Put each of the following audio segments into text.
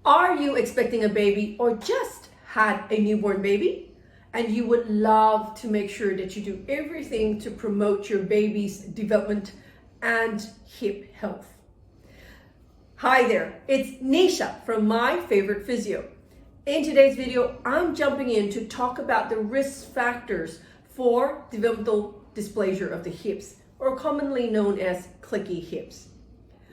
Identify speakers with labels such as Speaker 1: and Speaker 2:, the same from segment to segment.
Speaker 1: Are you expecting a baby or just had a newborn baby? And you would love to make sure that you do everything to promote your baby's development and hip health. Hi there, it's Neesha from My Favourite Physio. In today's video, I'm jumping in to talk about the risk factors for developmental dysplasia of the hips, or commonly known as clicky hips.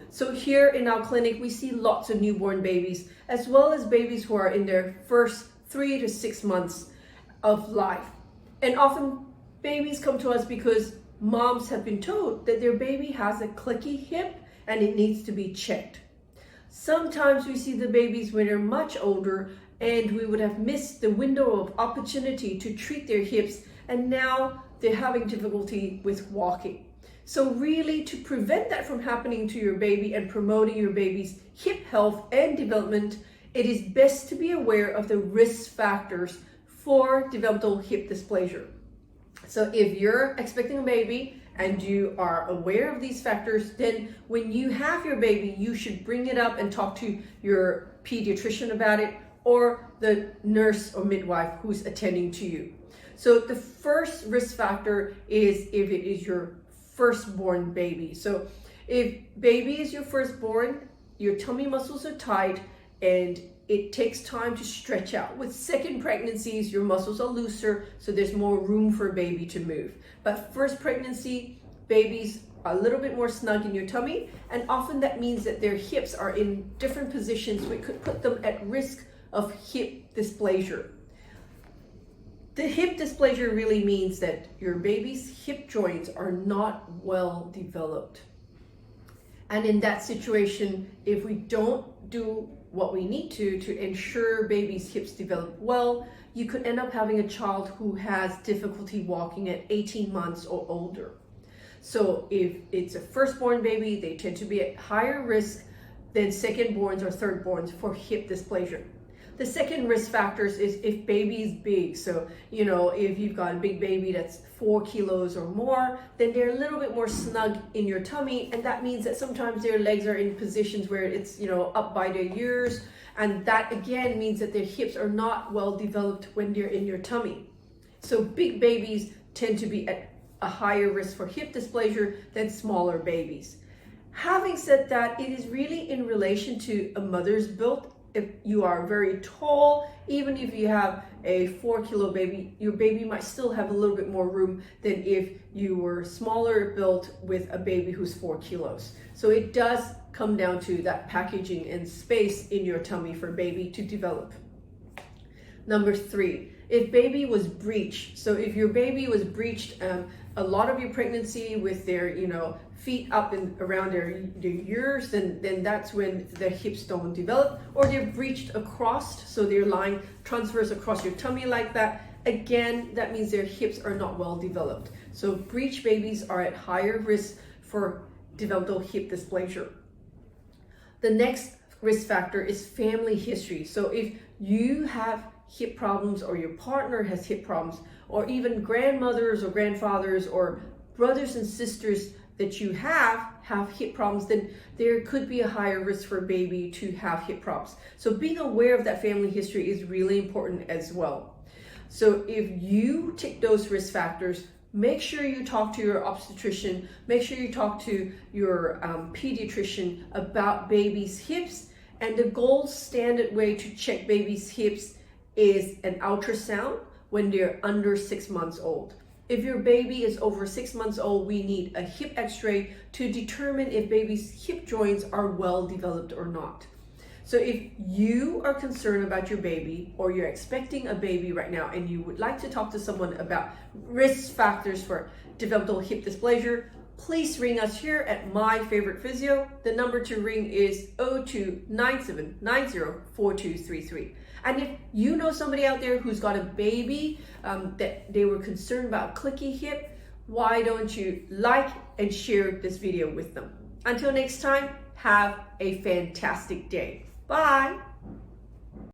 Speaker 1: So here in our clinic, we see lots of newborn babies, as well as babies who are in their first 3 to 6 months of life. And often babies come to us because moms have been told that their baby has a clicky hip and it needs to be checked. Sometimes we see the babies when they're much older and we would have missed the window of opportunity to treat their hips, and now they're having difficulty with walking. So really, to prevent that from happening to your baby and promoting your baby's hip health and development, it is best to be aware of the risk factors for developmental hip dysplasia. So if you're expecting a baby and you are aware of these factors, then when you have your baby, you should bring it up and talk to your pediatrician about it, or the nurse or midwife who's attending to you. So the first risk factor is if it is your firstborn baby. So if baby is your firstborn, your tummy muscles are tight and it takes time to stretch out. With second pregnancies, your muscles are looser, so there's more room for baby to move. But first pregnancy, babies are a little bit more snug in your tummy, and often that means that their hips are in different positions, which could put them at risk of hip dysplasia. The hip dysplasia really means that your baby's hip joints are not well developed. And in that situation, if we don't do what we need to ensure baby's hips develop well, you could end up having a child who has difficulty walking at 18 months or older. So if it's a firstborn baby, they tend to be at higher risk than secondborns or thirdborns for hip dysplasia. The second risk factors is if baby is big. So, if you've got a big baby that's 4 kilos or more, then they're a little bit more snug in your tummy. And that means that sometimes their legs are in positions where it's, up by their ears. And that again means that their hips are not well developed when they're in your tummy. So big babies tend to be at a higher risk for hip dysplasia than smaller babies. Having said that, it is really in relation to a mother's build. If you are very tall, even if you have a 4 kilo baby, your baby might still have a little bit more room than if you were smaller built with a baby who's 4 kilos. So it does come down to that packaging and space in your tummy for baby to develop. Number 3, if baby was breached. So if your baby was breached a lot of your pregnancy with their, feet up and around their ears, then that's when the hips don't develop, or they're breached across, so they're lying transverse across your tummy like that. Again, that means their hips are not well developed. So breech babies are at higher risk for developmental hip dysplasia. The next risk factor is family history. So if you have hip problems, or your partner has hip problems, or even grandmothers or grandfathers or brothers and sisters that you have hip problems, then there could be a higher risk for baby to have hip problems. So being aware of that family history is really important as well. So if you tick those risk factors, make sure you talk to your obstetrician, make sure you talk to your pediatrician about baby's hips. And the gold standard way to check baby's hips is an ultrasound when they're under 6 months old. If your baby is over 6 months old, we need a hip x-ray to determine if baby's hip joints are well developed or not. So if you are concerned about your baby, or you're expecting a baby right now and you would like to talk to someone about risk factors for developmental hip dysplasia, please ring us here at My Favourite Physio. The number to ring is 0297904233. And if you know somebody out there who's got a baby that they were concerned about clicky hip, why don't you like and share this video with them? Until next time, have a fantastic day. Bye.